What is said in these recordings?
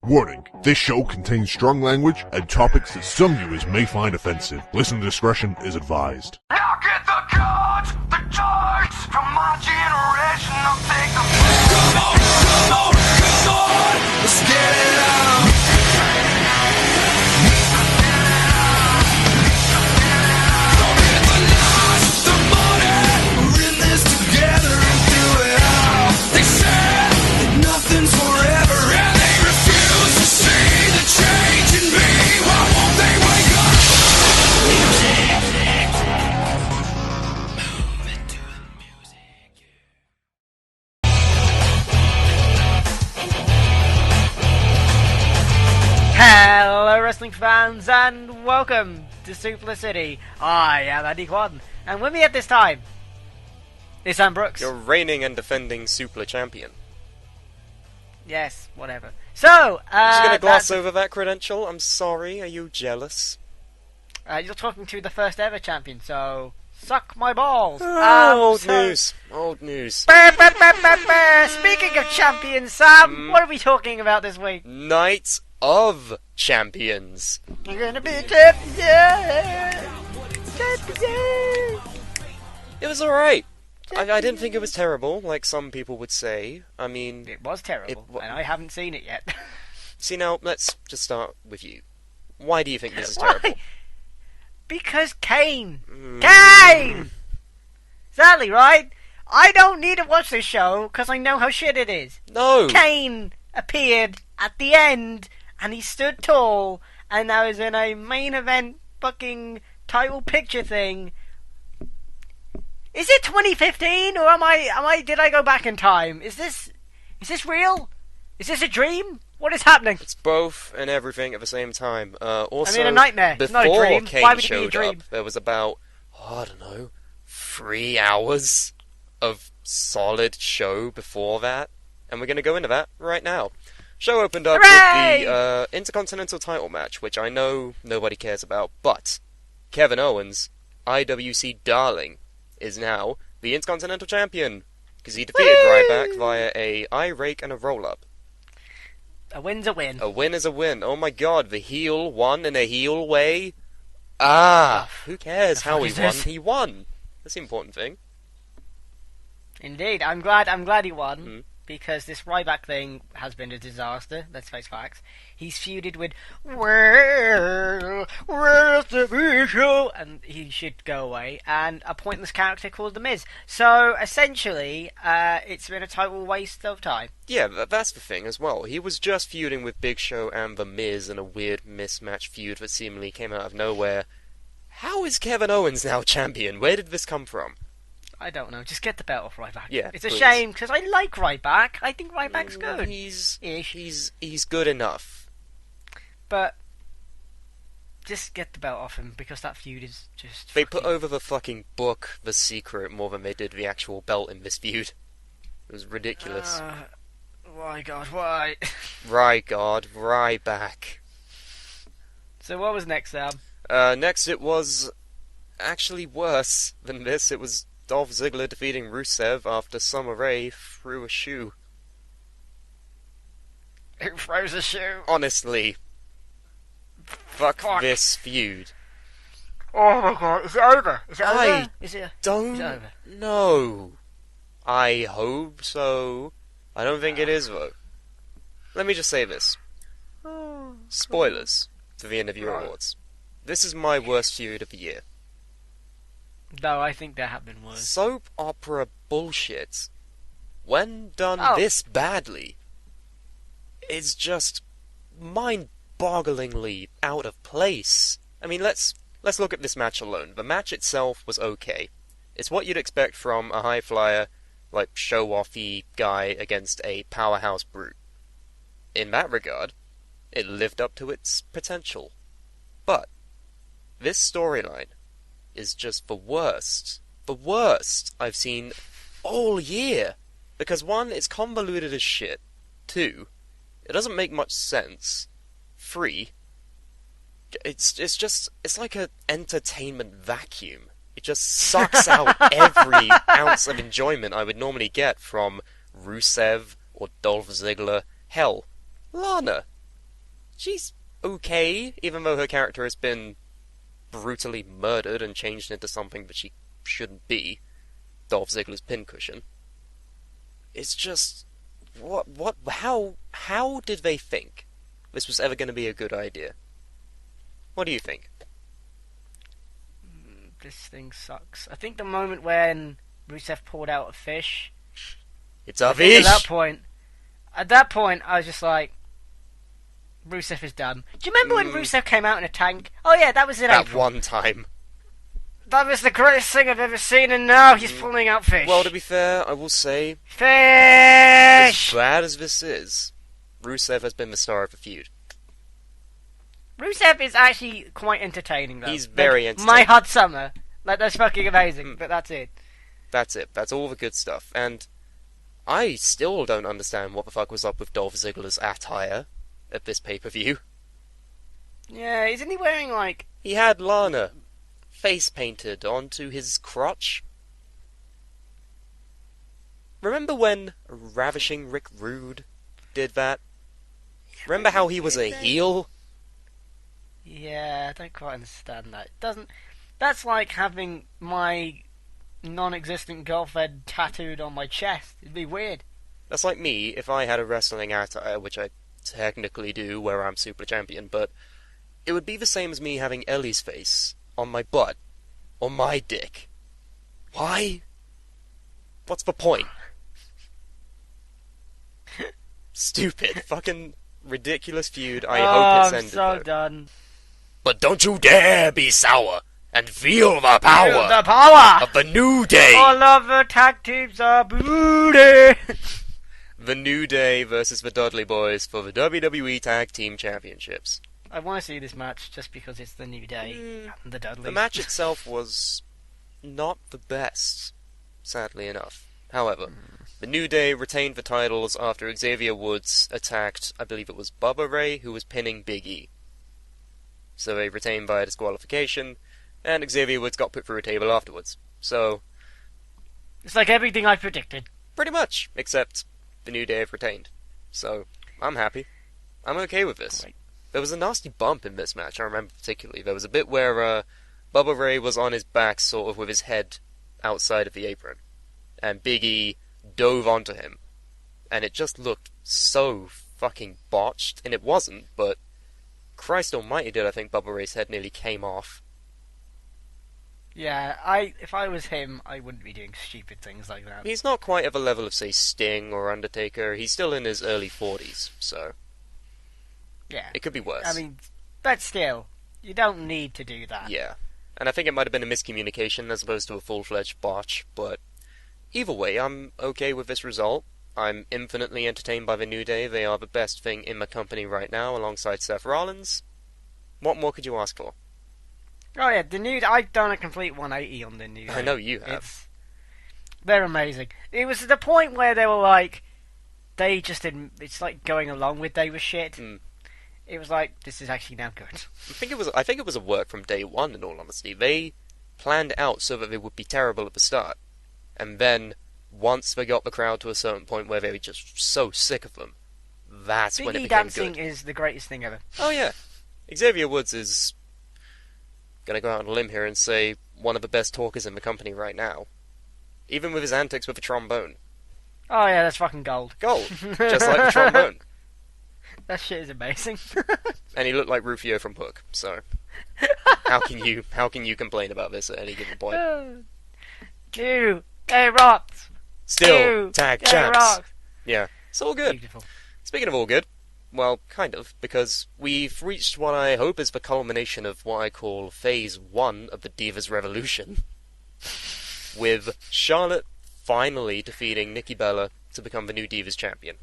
Warning, this show contains strong language and topics that some viewers may find offensive. Listener discretion is advised. Now get the cards, the darts from my generation. I'll take the come on, let's get it on. Don't get the loss, the money. We're in this together and do it all. They said that nothing's forever, and they refuse to see the change in me. Why won't they wake up? Hello wrestling fans and welcome to Suplah City. I am Andy Quadden, and with me at this time is Sam Brooks. You're reigning and defending Suplah champion. Yes, whatever. So, I'm just gonna gloss over that credential. I'm sorry, are you jealous? You're talking to the first ever champion, so suck my balls. Old news. Old news. Speaking of champions, Sam, what are we talking about this week? Night of Champions. You're gonna be champion! Champion! It was alright. I didn't think it was terrible, like some people would say. I mean... It was terrible, and I haven't seen it yet. See, now, let's just start with you. Why do you think this is terrible? Because Kane! Kane! Exactly, right? I don't need to watch this show, because I know how shit it is. No! Kane appeared at the end, and he stood tall, and now is in a main event fucking title picture thing. Is it 2015, or did I go back in time? Is this real? Is this a dream? What is happening? It's both and everything at the same time. Also, a nightmare. It's not a before dream. Kane Why would it be a showed dream? up, there was about, I don't know, 3 hours of solid show before that. And we're going to go into that right now. Show opened up Hooray! with the Intercontinental title match, which I know nobody cares about, but Kevin Owens, IWC Darling, is now the Intercontinental Champion, because he defeated Ryback via a eye rake and a roll-up. A win's a win. A win is a win. Oh my god, the heel won in a heel way? Who cares how he won? He won. That's the important thing. Indeed, I'm glad he won. Because this Ryback thing has been a disaster, let's face facts. He's feuded with where's the visual? And he should go away. And a pointless character called The Miz. So, essentially, it's been a total waste of time. Yeah, that's the thing as well. He was just feuding with Big Show and The Miz in a weird mismatch feud that seemingly came out of nowhere. How is Kevin Owens now champion? Where did this come from? I don't know. Just get the belt off Ryback. Yeah, it's a please. shame because I like Ryback. I think Ryback's good. He's good enough. But just get the belt off him because that feud is just. They put over the fucking book, The Secret, more than they did the actual belt in this feud. It was ridiculous. Why, God, why? Ryback. So what was next, Sam? Next it was actually worse than this. It was Dolph Ziggler defeating Rusev after Summer Rae threw a shoe. Who throws a shoe? Honestly. Fuck this feud. Oh my God, is it over? Is it over? I is it don't over? know. I hope so. I don't think it is, though. Let me just say this. Spoilers for the interview awards. This is my worst feud of the year. No, I think there have been worse. Soap opera bullshit, when done this badly, is just mind-bogglingly out of place. I mean, let's look at this match alone. The match itself was okay. It's what you'd expect from a high flyer, like show-offy guy against a powerhouse brute. In that regard, it lived up to its potential. But this storyline is just the worst I've seen all year. Because 1, it's convoluted as shit. 2, it doesn't make much sense. 3, it's like an entertainment vacuum. It just sucks out every ounce of enjoyment I would normally get from Rusev or Dolph Ziggler. Hell, Lana. she's okay, even though her character has been brutally murdered and changed into something that she shouldn't be. Dolph Ziggler's pincushion. It's just... How did they think this was ever going to be a good idea? What do you think? This thing sucks. I think the moment when Rusev pulled out a fish... It's a fish! At that point, I was just like, Rusev is done. Do you remember when Rusev came out in a tank? Oh yeah, that was in That April. one time. That was the greatest thing I've ever seen, and now he's pulling out fish. Well, to be fair, I will say, Fish! as bad as this is, Rusev has been the star of the feud. Rusev is actually quite entertaining, though. He's very like, entertaining. My Hot Summer. Like, that's fucking amazing, but that's it. That's it. That's all the good stuff. And I still don't understand what the fuck was up with Dolph Ziggler's attire at this pay-per-view. Yeah, isn't he wearing, like... He had Lana face painted onto his crotch. Remember when Ravishing Rick Rude did that? Remember how he was a heel? Yeah, I don't quite understand that. It doesn't... That's like having my non-existent girlfriend tattooed on my chest. It'd be weird. That's like me if I had a wrestling attire, which I technically do, where I'm super champion, but it would be the same as me having Ellie's face on my butt, or my dick. Why? What's the point? Stupid, fucking ridiculous feud. I hope it's I'm ended, so though. done. But don't you dare be sour and feel the power Feel the power! of the New Day. All of the tag teams are booty! The New Day versus the Dudley Boys for the WWE Tag Team Championships. I want to see this match just because it's the New Day and the Dudleys. The match itself was not the best, sadly enough. However, the New Day retained the titles after Xavier Woods attacked, I believe it was Bubba Ray, who was pinning Big E. So they retained via disqualification, and Xavier Woods got put through a table afterwards. So, It's like everything I predicted. pretty much, except the New Day have retained. So, I'm happy. I'm okay with this. Great. There was a nasty bump in this match, I remember particularly. There was a bit where Bubba Ray was on his back, sort of with his head outside of the apron, and Big E dove onto him, and it just looked so fucking botched, and it wasn't, but Christ almighty did I think Bubba Ray's head nearly came off. Yeah, if I was him, I wouldn't be doing stupid things like that. He's not quite at the level of, say, Sting or Undertaker. He's still in his early 40s, so Yeah. it could be worse. I mean, but still, you don't need to do that. Yeah. And I think it might have been a miscommunication as opposed to a full-fledged botch, but either way, I'm okay with this result. I'm infinitely entertained by the New Day. They are the best thing in the company right now, alongside Seth Rollins. What more could you ask for? Oh yeah, the New I've done a complete 180 on the New Day. I know you have. They're amazing. It was to the point where they were like, they just didn't. It's like going along with they were shit. Mm. It was like, this is actually now good. I think it was a work from day one, in all honesty. They planned it out so that they would be terrible at the start. And then, once they got the crowd to a certain point where they were just so sick of them, that's when it Biggie became dancing good. is the greatest thing ever. Oh yeah. Xavier Woods is gonna go out on a limb here and say one of the best talkers in the company right now. Even with his antics with the trombone. Oh yeah, that's fucking gold. Gold. Just like the trombone. That shit is amazing. And he looked like Rufio from Hook, so how can you complain about this at any given point? New Day rocks. Still, tag Day champs. rocks. Yeah, it's all good. Beautiful. Speaking of all good, well, kind of, because we've reached what I hope is the culmination of what I call Phase 1 of the Divas Revolution, with Charlotte finally defeating Nikki Bella to become the new Divas champion.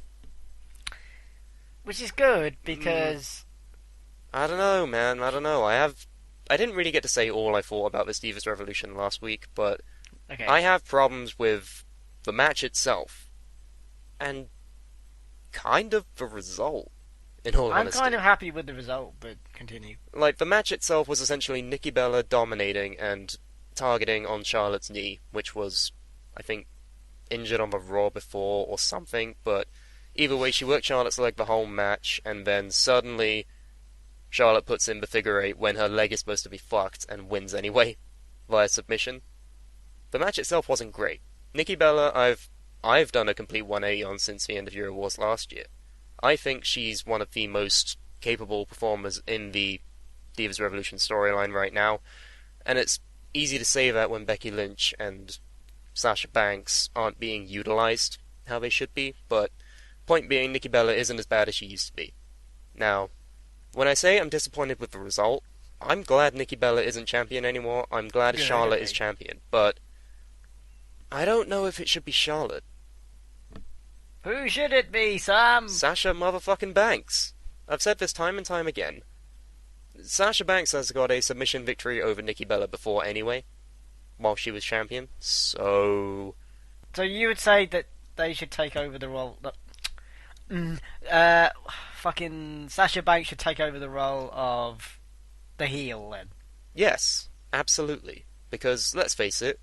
Which is good because I don't know, man, I don't know. I didn't really get to say all I thought about this Divas Revolution last week, but okay. I have problems with the match itself, and kind of the result, in all I'm honesty. kind of happy with the result, but continue. Like, the match itself was essentially Nikki Bella dominating and targeting on Charlotte's knee, which was, I think, injured on the Raw before or something, but either way, she worked Charlotte's leg the whole match, and then suddenly Charlotte puts in the figure 8 when her leg is supposed to be fucked and wins anyway, via submission. The match itself wasn't great. Nikki Bella, I've done a complete 180 on since the end of Euro Wars last year. I think she's one of the most capable performers in the Divas Revolution storyline right now, and it's easy to say that when Becky Lynch and Sasha Banks aren't being utilized how they should be, but point being, Nikki Bella isn't as bad as she used to be. Now, when I say I'm disappointed with the result, I'm glad Nikki Bella isn't champion anymore. I'm glad Charlotte is champion, but I don't know if it should be Charlotte. Who should it be, Sam? Sasha motherfucking Banks. I've said this time and time again. Sasha Banks has got a submission victory over Nikki Bella before anyway, while she was champion, so you would say that they should take over the role... fucking Sasha Banks should take over the role of the heel, then? Yes, absolutely. Because, let's face it,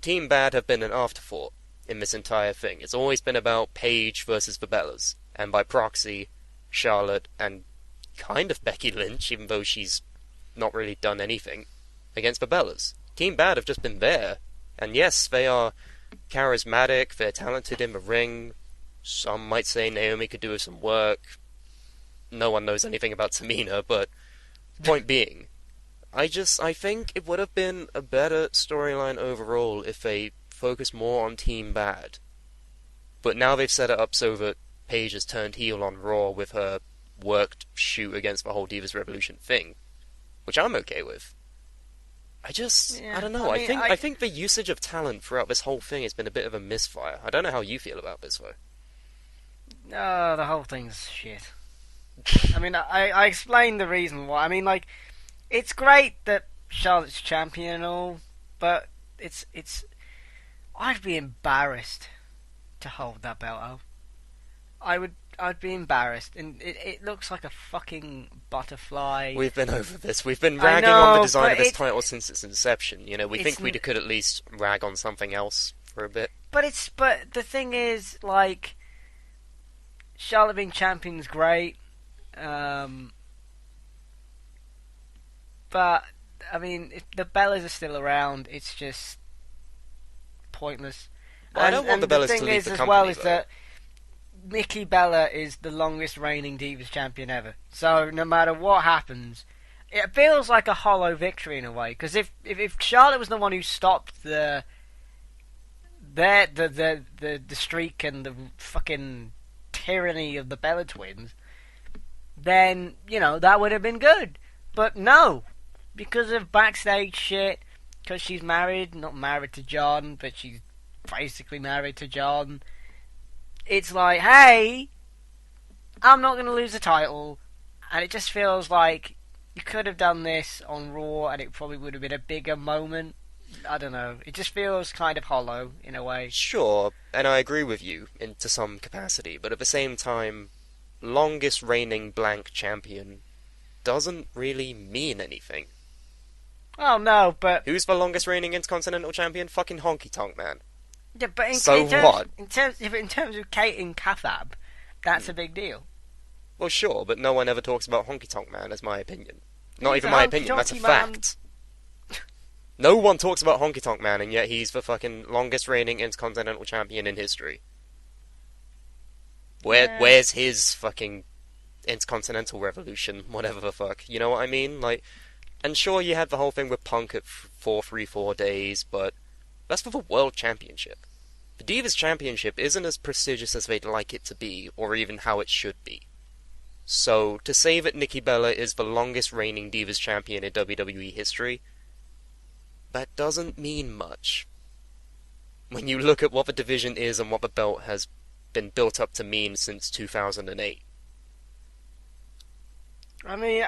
Team Bad have been an afterthought in this entire thing. It's always been about Paige versus the Bellas, and by proxy, Charlotte and kind of Becky Lynch, even though she's not really done anything, against the Bellas. Team Bad have just been there, and yes, they are charismatic, they're talented in the ring. Some might say Naomi could do with some work. No one knows anything about Tamina, but point being, I think it would have been a better storyline overall if they focused more on Team Bad. But now they've set it up so that Paige has turned heel on Raw with her worked shoot against the whole Divas Revolution thing, which I'm okay with. I don't know. I think the usage of talent throughout this whole thing has been a bit of a misfire. I don't know how you feel about this, though. No, the whole thing's shit. I mean, I explained the reason why. I mean, like, it's great that Charlotte's champion and all, but it's I'd be embarrassed to hold that belt out. I'd be embarrassed, and it looks like a fucking butterfly. We've been over this. We've been ragging on the design of this title since its inception. You know, we think we could at least rag on something else for a bit. But the thing is, like, Charlotte being champion's great, but I mean, if the Bellas are still around, it's just pointless. Well, I don't want the Bellas to leave the company, as well, is that Nikki Bella is the longest reigning Divas champion ever. So no matter what happens, it feels like a hollow victory in a way. Because if Charlotte was the one who stopped the streak and the fucking tyranny of the Bella twins, then, you know, that would have been good. But no, because of backstage shit, because she's not married to John, but she's basically married to John. It's like, hey, I'm not going to lose the title, and it just feels like you could have done this on Raw, and it probably would have been a bigger moment. I don't know. It just feels kind of hollow, in a way. Sure, and I agree with you to some capacity, but at the same time, longest reigning blank champion doesn't really mean anything. Oh, no, but... Who's the longest reigning Intercontinental Champion? Fucking Honky Tonk Man. Yeah, but what? In terms of Kate and Kathab, that's a big deal. Well, sure, but no one ever talks about Honky Tonk Man, as my opinion. Not even my opinion, that's a fact. No one talks about Honky Tonk Man, and yet he's the fucking longest reigning Intercontinental Champion in history. Where's his fucking Intercontinental Revolution, whatever the fuck, you know what I mean? Like, and sure, you had the whole thing with Punk at 434 days, but that's for the World Championship. The Divas Championship isn't as prestigious as they'd like it to be, or even how it should be. So, to say that Nikki Bella is the longest reigning Divas Champion in WWE history, that doesn't mean much. When you look at what the division is and what the belt has been built up to mean since 2008. I mean,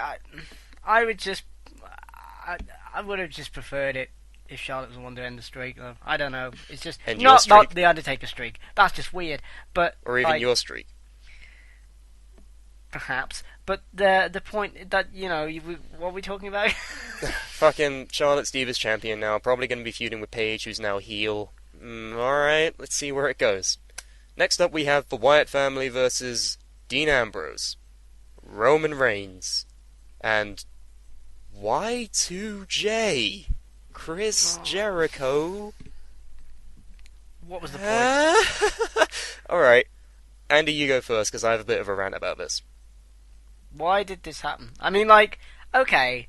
I would just... I would have just preferred it if Charlotte was the one to end the streak. I don't know. It's just not the Undertaker streak. That's just weird. But or even your streak. Perhaps. But the point that, you know, what are we talking about? Fucking Charlotte's Divas champion now. Probably going to be feuding with Paige, who's now heel. Alright, let's see where it goes. Next up we have the Wyatt family versus Dean Ambrose. Roman Reigns. And Y2J, Chris Jericho. What was the point? Alright, Andy, you go first, because I have a bit of a rant about this. Why did this happen? I mean, like, okay,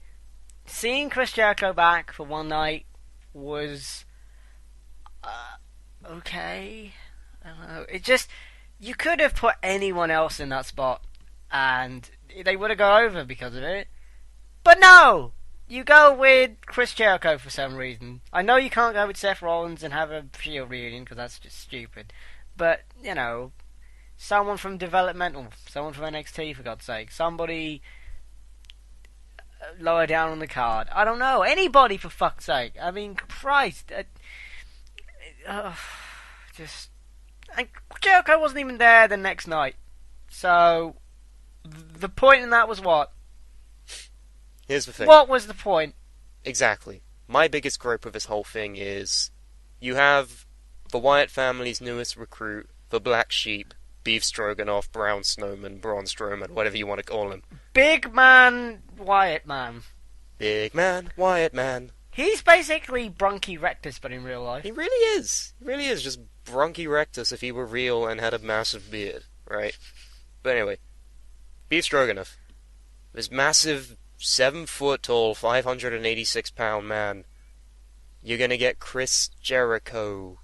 seeing Chris Jericho back for one night was okay. I don't know. It just, you could have put anyone else in that spot, and they would have gone over because of it. But no, you go with Chris Jericho for some reason. I know you can't go with Seth Rollins and have a Shield reunion because that's just stupid. But you know, someone from developmental, someone from NXT for God's sake, somebody lower down on the card. I don't know, anybody for fuck's sake. I mean, Christ, Jericho wasn't even there the next night. So the point in that was what? Here's the thing. What was the point? Exactly. My biggest gripe with this whole thing is you have the Wyatt family's newest recruit, the Black Sheep, Beef Stroganoff, Braun Strowman, whatever you want to call him. Big man, Wyatt man. Big man, Wyatt man. He's basically Bronchi Rectus, but in real life. He really is. He really is just Bronchi Rectus if he were real and had a massive beard, right? But anyway, Beef Stroganoff. This massive 7-foot tall, 586-pound man. You're gonna get Chris Jericho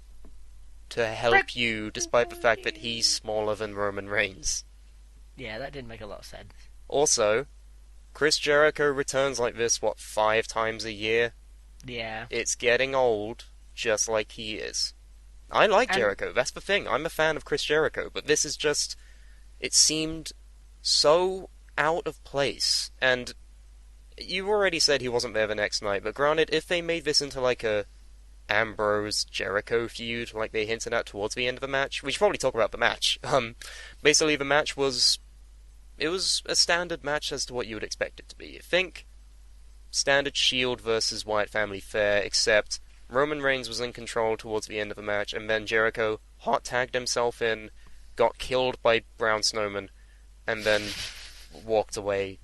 to help you, despite the fact that he's smaller than Roman Reigns. Yeah, that didn't make a lot of sense. Also, Chris Jericho returns like this, 5 times a year? Yeah. It's getting old, just like he is. I like Jericho, that's the thing. I'm a fan of Chris Jericho, but this is just... It seemed so out of place, and you already said he wasn't there the next night, but granted, if they made this into like a Ambrose-Jericho feud, like they hinted at towards the end of the match, we should probably talk about the match. Basically the match was... It was a standard match as to what you would expect it to be. Think standard Shield versus Wyatt family fare, except Roman Reigns was in control towards the end of the match, and then Jericho hot-tagged himself in, got killed by Braun Strowman, and then walked away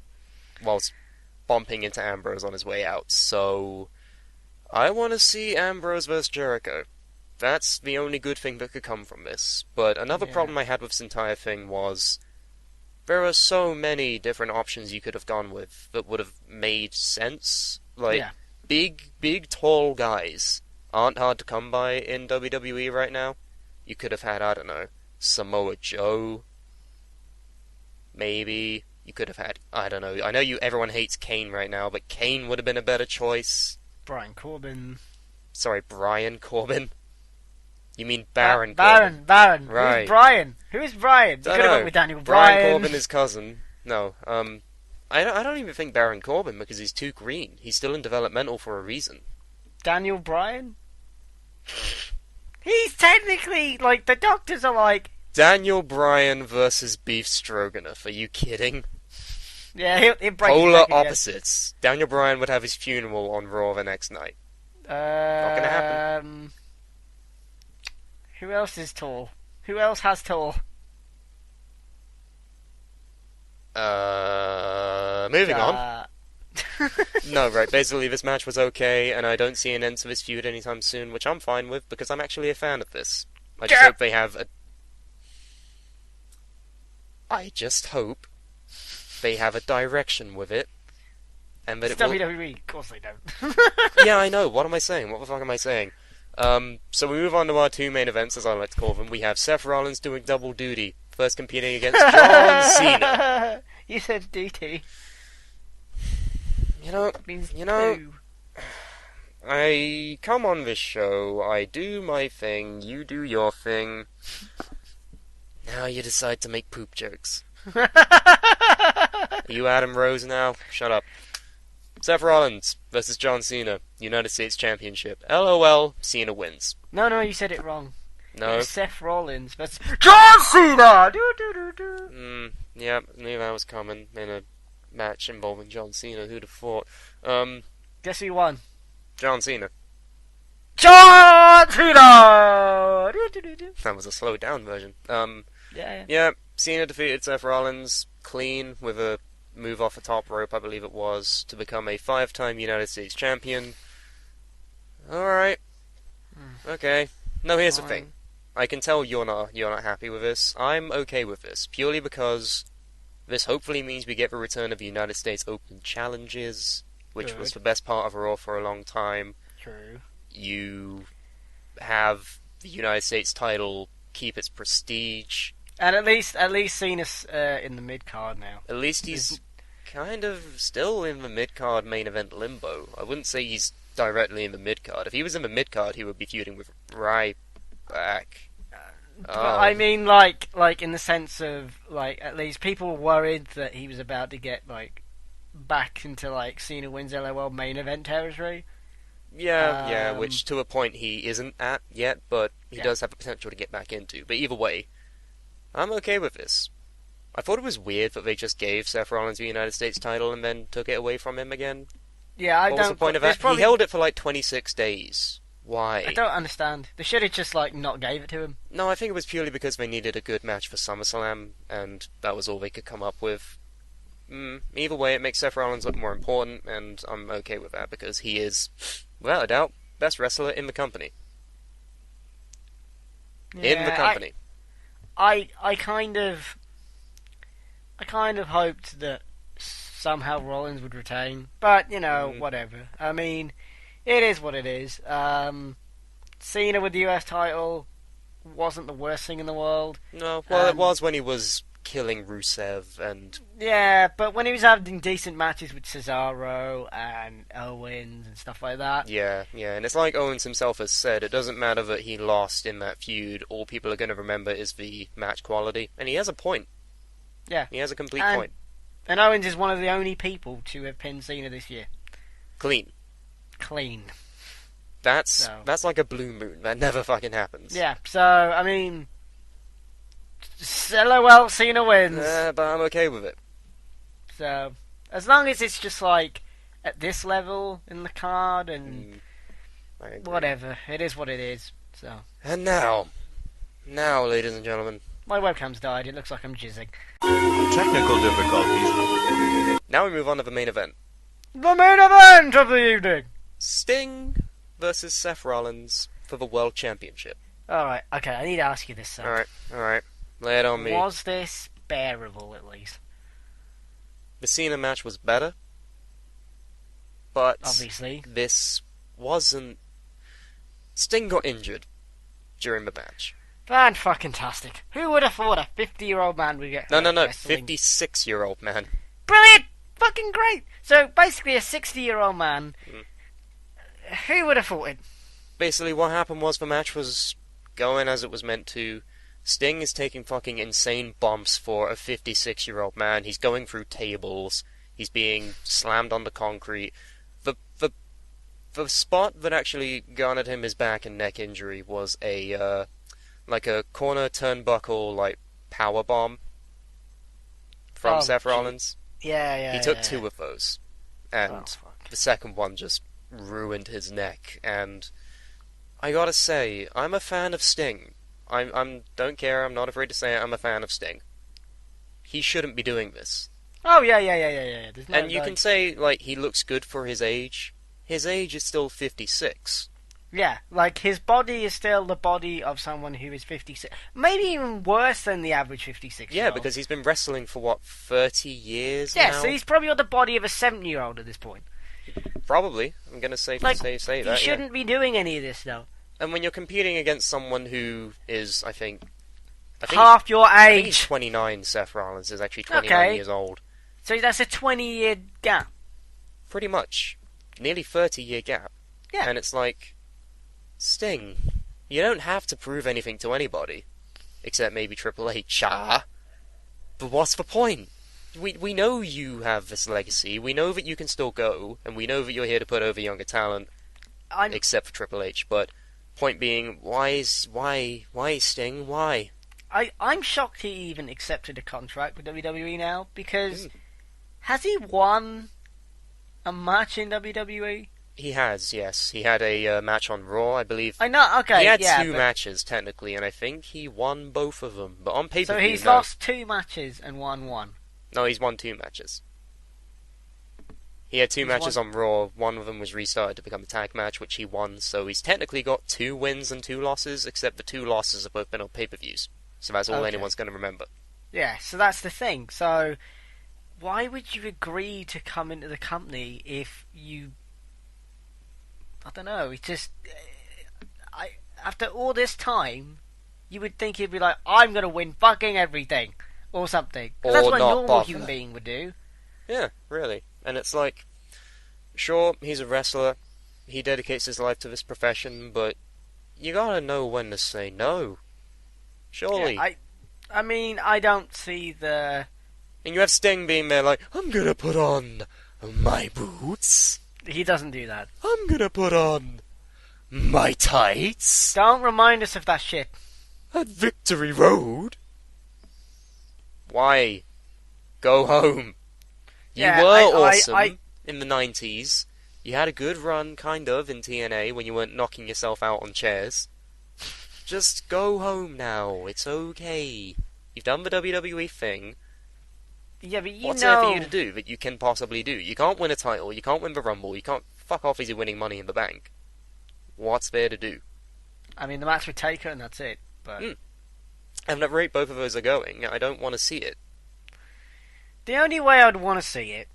whilst bumping into Ambrose on his way out. So, I want to see Ambrose vs. Jericho. That's the only good thing that could come from this. But another problem I had with this entire thing was there are so many different options you could have gone with that would have made sense. Like, big, tall guys aren't hard to come by in WWE right now. You could have had, I don't know, Samoa Joe. Maybe. You could have had, I don't know. I know everyone hates Kane right now, but Kane would have been a better choice. Brian Corbin. Sorry, Brian Corbin? You mean Baron Corbin? Baron. Right. Who's Brian? Who is Brian? You could have gone with Daniel Bryan. Brian Corbin, his cousin. No, I don't even think Baron Corbin, because he's too green. He's still in developmental for a reason. Daniel Bryan? He's technically, like, the doctors are like... Daniel Bryan versus Beef Stroganoff. Are you kidding? Yeah, he'll break his Polar neck again. opposites. Daniel Bryan would have his funeral on Raw the next night. Not gonna happen. Who else is tall? Who else has tall? Moving on. No, right, basically this match was okay, and I don't see an end to this feud anytime soon, which I'm fine with, because I'm actually a fan of this. I just hope they have a... I just hope they have a direction with it, and that It's it will... WWE, of course they don't. Yeah, I know, what am I saying? What the fuck am I saying? So we move on to our two main events, as I like to call them. We have Seth Rollins doing double duty, first competing against John Cena. You said DT. You know, Poo. I come on this show, I do my thing, you do your thing. Now you decide to make poop jokes. Are you Adam Rose now? Shut up. Seth Rollins versus John Cena, United States Championship. LOL, Cena wins. No, you said it wrong. No? It was Seth Rollins versus John Cena! Yeah, knew that was coming in a match involving John Cena, who'd have thought. Guess who won? John Cena. John Cena! That was a slowed down version. Yeah. Yeah, Cena defeated Seth Rollins clean with a move off the top rope, I believe it was, to become a 5-time United States champion. Alright. Okay. No, here's the thing. I can tell you're not happy with this. I'm okay with this, purely because this hopefully means we get the return of the United States Open Challenges, which was the best part of Raw for a long time. True. You have the United States title keep its prestige. And at least Cena's in the mid card now. At least he's kind of still in the mid-card main event limbo. I wouldn't say he's directly in the mid-card. If he was in the mid-card, he would be feuding with Ryback. But I mean, like in the sense of, like, at least people were worried that he was about to get, like, back into, like, Cena wins LOL main event territory. Yeah, which to a point he isn't at yet, but he does have the potential to get back into. But either way, I'm okay with this. I thought it was weird that they just gave Seth Rollins the United States title and then took it away from him again. Yeah, What was the point of that? He held it for like 26 days. Why? I don't understand. They should have just, like, not gave it to him. No, I think it was purely because they needed a good match for SummerSlam, and that was all they could come up with. Either way, it makes Seth Rollins look more important, and I'm okay with that, because he is, without a doubt, best wrestler in the company. In the company. I kind of hoped that somehow Rollins would retain, but you know, whatever. I mean, it is what it is. Cena with the US title wasn't the worst thing in the world. No, well, it was when he was killing Rusev and... Yeah, but when he was having decent matches with Cesaro and Owens and stuff like that. Yeah, and it's like Owens himself has said, it doesn't matter that he lost in that feud, all people are going to remember is the match quality. And he has a point. Yeah. He has a complete point. And Owens is one of the only people to have pinned Cena this year. Clean. That's like a blue moon. That never fucking happens. Yeah, so, I mean... LOL, Cena wins. But I'm okay with it. So, as long as it's just like at this level in the card and whatever, it is what it is. So. And now, ladies and gentlemen, my webcam's died. It looks like I'm jizzing. Technical difficulties. Now we move on to the main event. The main event of the evening. Sting versus Seth Rollins for the World Championship. All right. Okay, I need to ask you this. Son. All right. Lay it on me. Was this bearable at least? The Cena match was better, but obviously this wasn't. Sting got injured during the match. Fan-fucking-tastic. Who would have thought a 50-year-old man would get hurt? No, wrestling? 56-year-old man. Brilliant! Fucking great! So, basically a 60-year-old man. Who would have thought it? Basically, what happened was the match was going as it was meant to. Sting is taking fucking insane bumps for a 56-year-old man. He's going through tables. He's being slammed on the concrete. The spot that actually garnered him his back and neck injury was a corner turnbuckle like power bomb from Seth Rollins. Yeah. He took two of those, and the second one just ruined his neck. And I gotta say, I'm a fan of Sting. Don't care, I'm not afraid to say it, I'm a fan of Sting. He shouldn't be doing this. Oh, yeah. And you can say, like, he looks good for his age. His age is still 56. Yeah, like, his body is still the body of someone who is 56. Maybe even worse than the average 56-year-old. Yeah, because he's been wrestling for, 30 years now? Yeah, so he's probably got the body of a 70-year-old at this point. Probably. I'm gonna say that. He shouldn't be doing any of this, though. And when you're competing against someone who is, I think half your age. I think he's 29, Seth Rollins is actually 29 years old. So that's a 20-year gap. Pretty much. Nearly 30-year gap. Yeah. And it's like, Sting, you don't have to prove anything to anybody. Except maybe Triple H. But what's the point? We know you have this legacy, we know that you can still go, and we know that you're here to put over younger talent, except for Triple H, but point being, why Sting? Why? I'm shocked he even accepted a contract with WWE now, because has he won a match in WWE? He has, yes. He had a match on Raw, I believe. I know, okay, he had two matches, technically, and I think he won both of them. But on pay-per-view, so he's lost two matches and won one. No, he's won two matches. He had two He's matches won- on Raw. One of them was restarted to become a tag match, which he won. So he's technically got 2 wins and 2 losses, except the 2 losses have both been on pay-per-views. So that's all Okay. anyone's going to remember. Yeah, so that's the thing. So, why would you agree to come into the company if you... I don't know, it's just... after all this time, you would think he'd be like, I'm gonna win fucking everything! Or something. 'Cause that's Or what a not normal bother. human being would do. Yeah, really. And it's like, sure, he's a wrestler. He dedicates his life to this profession, but you gotta know when to say no. Surely. Yeah, I mean, I don't see the... And you have Sting being there like, I'm gonna put on my boots. He doesn't do that. I'm gonna put on my tights Don't remind us of that shit. at Victory Road. Why? Go home. You Yeah, were awesome I- in the 90s. You had a good run, kind of, in TNA when you weren't knocking yourself out on chairs. Just go home now. It's okay. You've done the WWE thing. Yeah, but you What's know... there for you to do that you can possibly do? You can't win a title. You can't win the Rumble. You can't... Fuck off easy winning Money in the Bank. What's there to do? I mean, the match with Taker and that's it. But And at the rate both of those are going, I don't want to see it. the only way I'd want to see it,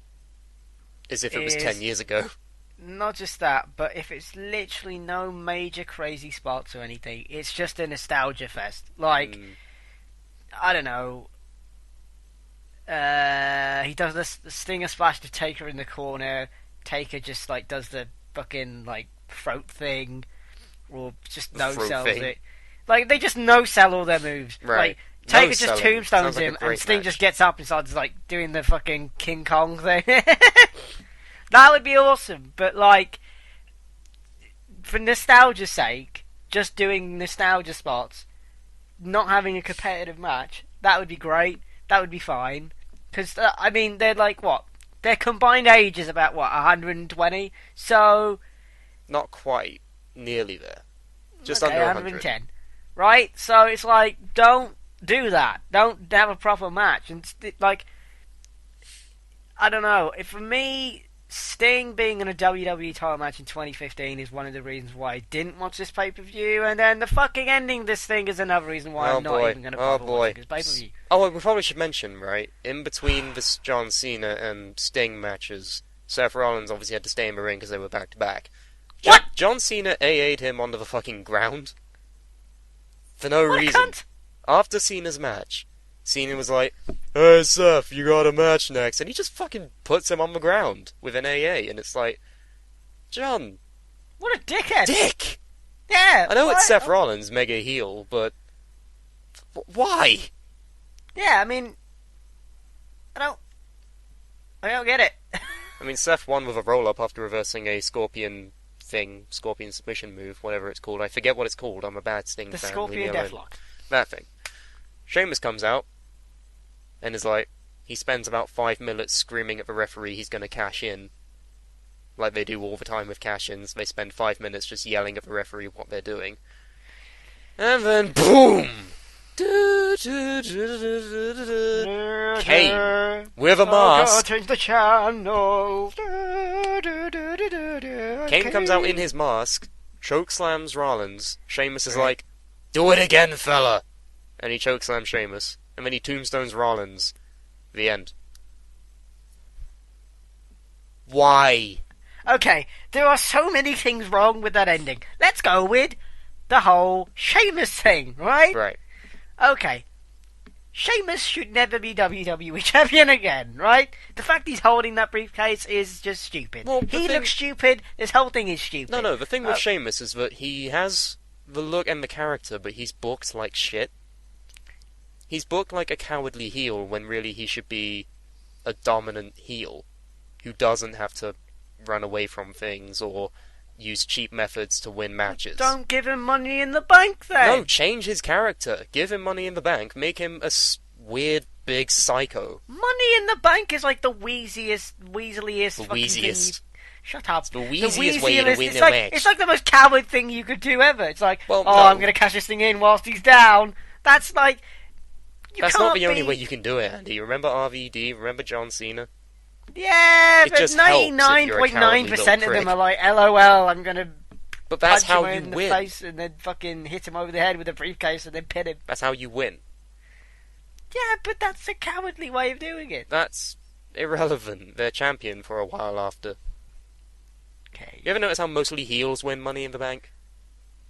As if it was Is- 10 years ago. not just that, but if it's literally no major crazy spots or anything, it's just a nostalgia fest. Like, I don't know. He does the Stinger splash to Taker in the corner. Taker just like does the fucking like throat thing, or just no Throat sells thing. it. Like they just no sell all their moves. Right. Like Taker No-selling. just tombstones Sounds like a him, and great Sting match. just gets up and starts like doing the fucking King Kong thing. That would be awesome, but like for nostalgia's sake, just doing nostalgia spots, not having a competitive match, that would be great. That would be fine. Because, I mean, they're like, what? Their combined age is about, what, 120? So... Not quite. Nearly there. Just okay, under 100. 110. Right? So it's like, don't do that. Don't have a proper match. And, like, I don't know. For me, Sting being in a WWE title match in 2015 is one of the reasons why I didn't watch this pay-per-view, and then the fucking ending of this thing is another reason why I'm not even going to bother watching this pay-per-view. Oh, well, we probably should mention, right, in between this John Cena and Sting matches, Seth Rollins obviously had to stay in the ring because they were back-to-back. What? John Cena AA'd him onto the fucking ground. For no What a reason. cunt! After Cena's match, Cena was like, "Hey Seth, you got a match next," and he just fucking puts him on the ground with an AA, and it's like, John, What a dickhead! dick! Yeah! I know why- it's Seth Rollins, mega heel, but why? Yeah, I mean... I don't get it. I mean, Seth won with a roll-up after reversing a scorpion submission move, whatever it's called. I forget what it's called. I'm a bad Sting The fan. Scorpion leave me alone. Deathlock. That thing. Sheamus comes out and is like, he spends about 5 minutes screaming at the referee he's going to cash in. Like they do all the time with cash-ins. They spend 5 minutes just yelling at the referee what they're doing. And then, boom! Kane, with a mask. Change the channel. Kane comes out in his mask, chokeslams Rollins. Sheamus is like, "Do it again, fella!" And he chokeslams Sheamus. And then he tombstones Rollins. The end. Why? Okay, there are so many things wrong with that ending. Let's go with the whole Sheamus thing, right? Right. Okay. Sheamus should never be WWE champion again, right? The fact he's holding that briefcase is just stupid. Well, the He thing- looks stupid. This whole thing is stupid. No, the thing with Uh, Sheamus is that he has the look and the character, but he's booked like shit. He's booked like a cowardly heel when really he should be a dominant heel who doesn't have to run away from things or use cheap methods to win matches. Don't give him Money in the Bank then. No, change his character. Give him Money in the Bank. Make him a weird, big psycho. Money in the Bank is like the weaseliest The fucking thing. wheeziest. Shut up. The wheeziest way to wheeziest- win it's a like, match. It's like the most coward thing you could do ever. It's like, Well, oh, no. I'm going to cash this thing in whilst he's down. That's like... You That's can't not the only be- way you can do it, Andy. Remember RVD? Remember John Cena? Yeah, it but just helps if you're a 99.9% cowardly of them little are like, LOL, I'm gonna But that's punch how him you in the win. face and then fucking hit him over the head with a briefcase and then pin him. That's how you win. Yeah, but that's a cowardly way of doing it. That's irrelevant. They're champion for a while after. Okay. You ever notice how mostly heels win Money in the Bank?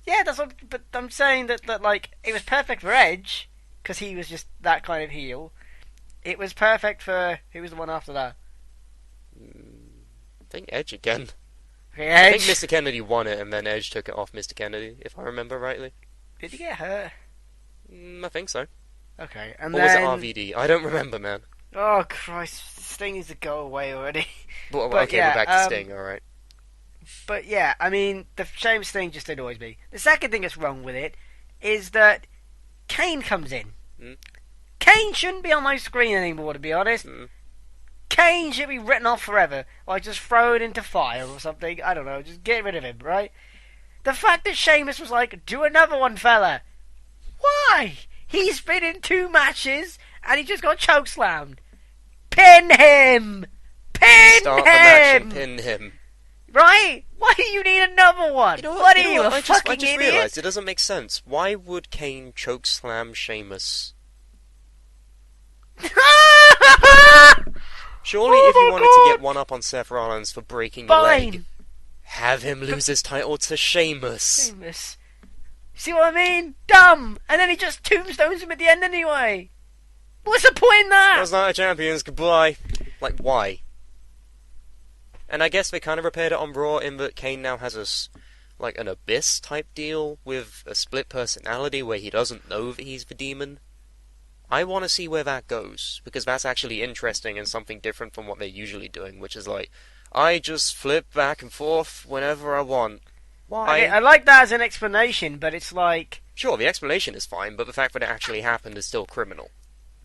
Yeah, that's what. But I'm saying that like it was perfect for Edge because he was just that kind of heel. It was perfect for who was the one after that? I think Edge again. Okay, I Edge. think Mr. Kennedy won it, and then Edge took it off Mr. Kennedy, if I remember rightly. Did he get hurt? I think so. Okay, and Or then was it RVD? I don't remember, man. oh Christ, Sting needs to go away already. But But okay, yeah, we're back to Sting, alright. But yeah, I mean, the Sheamus thing just annoys me. The second thing that's wrong with it is that Kane comes in. Kane shouldn't be on my screen anymore, to be honest. Kane should be written off forever. Like, just throw it into fire or something. I don't know, just get rid of him, right? The fact that Sheamus was like, do another one, fella. Why? He's been in 2 matches, and he just got chokeslammed. Pin him! Pin Start him! the match and pin him. Right? Why do you need another one? You know what are you know you, what? a I fucking just idiot? realised it doesn't make sense. Why would Kane chokeslam Sheamus? Surely Oh if you my wanted to God. get one up on Seth Rollins for breaking the leg, Fine. have him lose his title to Sheamus. Sheamus. See what I mean? Dumb. And then he just tombstones him at the end anyway. What's the point in that? That's not a champions, goodbye. Like, why? And I guess they kind of repaired it on Raw in that Kane now has like an Abyss type deal with a split personality where he doesn't know that he's the demon. I want to see where that goes, because that's actually interesting and something different from what they're usually doing, which is like, I just flip back and forth whenever I want. Why? Okay, I like that as an explanation, but it's like... Sure, the explanation is fine, but the fact that it actually happened is still criminal.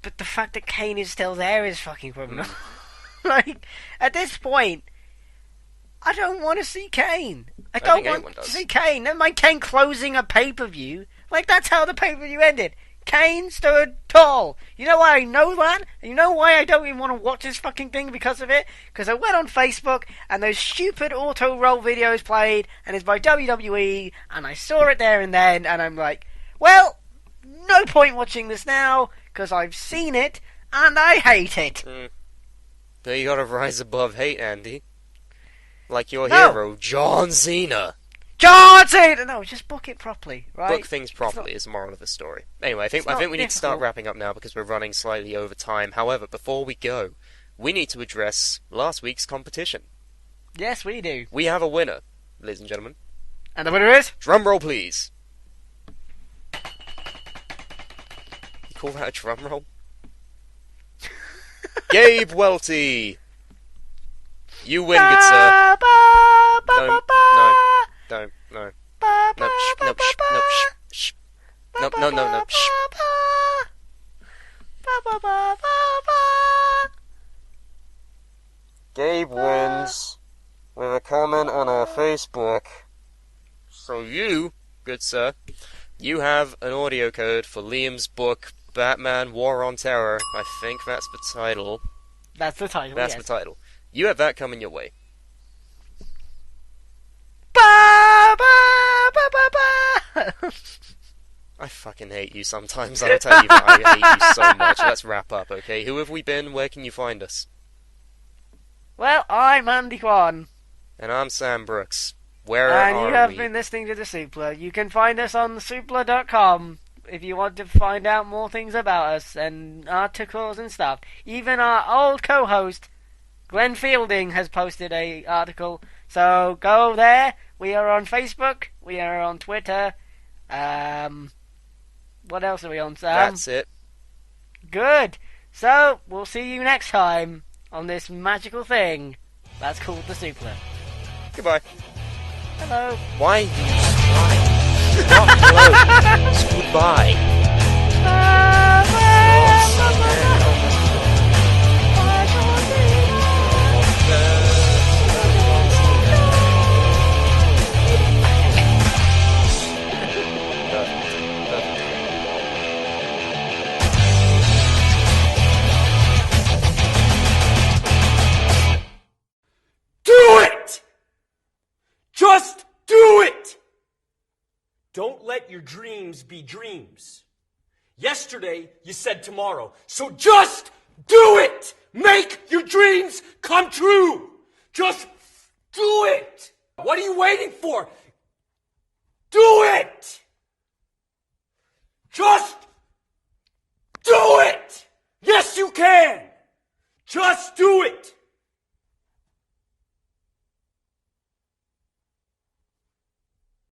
But the fact that Kane is still there is fucking criminal. Like, at this point, I don't want to see Kane. I don't think anyone want does. to see Kane. Never mind Kane closing a pay-per-view. Like, that's how the pay-per-view ended. Kane stood tall. You know why I know that? And you know why I don't even want to watch this fucking thing because of it? Because I went on Facebook and those stupid auto-roll videos played and it's by WWE and I saw it there and then and I'm like, well, no point watching this now because I've seen it and I hate it. But you gotta rise above hate, Andy. Like your No. hero, John Cena. John Cena! No, just book it properly, right? Book things properly is the moral of the story. Anyway, I think not we need to start difficult. wrapping up now because we're running slightly over time. However, before we go, we need to address last week's competition. Yes, we do. We have a winner, ladies and gentlemen. And the winner is? Drum roll, please. You call that a drum roll? Gabe Welty. You win, good sir. Don't, no. No, shh, no, shh, no, shh, shh. No, shh. Gabe wins with a comment on our Facebook. So you, good sir, you have an audio code for Liam's book, Batman War on Terror. I think that's the title. That's the title, That's yes. the title. You have that coming your way. Ba, ba, ba, ba, ba. I fucking hate you sometimes, I'll tell you that. I hate you so much. Let's wrap up, okay? Who have we been? Where can you find us? Well, I'm Andy Kwan, And I'm Sam Brooks. Where and are you have we? been listening to the Suplah. You can find us on suplah.com if you want to find out more things about us and articles and stuff. Even our old co-host, Glenn Fielding, has posted a article. So go there. We are on Facebook. We are on Twitter. What else are we on, Sam? That's it. Good. So we'll see you next time on this magical thing that's called the Suplah. Goodbye. Hello. Why? Why? Not hello. It's goodbye. Ba, ba, ba, ba, ba. Just do it! Don't let your dreams be dreams. Yesterday, you said tomorrow. So just do it! Make your dreams come true! Just do it! What are you waiting for? Do it! Just do it! Yes, you can! Just do it!